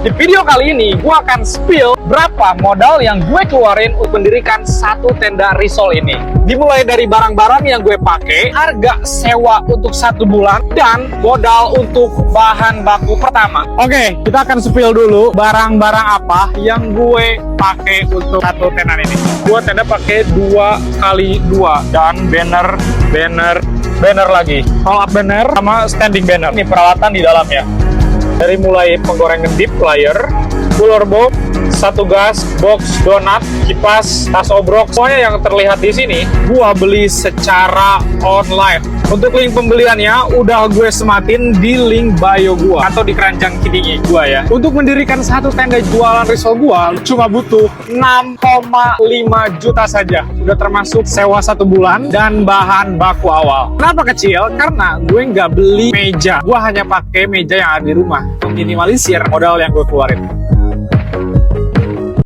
Di video kali ini, gue akan spill berapa modal yang gue keluarin untuk mendirikan satu tenda risol ini. Dimulai dari barang-barang yang gue pakai, harga sewa untuk 1 bulan, dan modal untuk bahan baku pertama. Oke, kita akan spill dulu barang-barang apa yang gue pakai untuk satu tenda ini. Gue tenda pakai 2x2 dan banner lagi. Roll up banner sama standing banner. Ini peralatan di dalamnya. Dari mulai penggorengan deep layer, cooler box, satu gas, box donat, kipas, tas obrok, semuanya yang terlihat di sini gua beli secara online. Untuk link pembeliannya udah gue sematin di link bio gua atau di keranjang kidingi gua ya. Untuk mendirikan satu tenda jualan risol gua cuma butuh 6,5 juta saja. Udah termasuk sewa 1 bulan dan bahan baku awal. Kenapa kecil? Karena gue nggak beli meja. Gua hanya pakai meja yang ada di rumah. Minimalisir modal yang gue keluarin.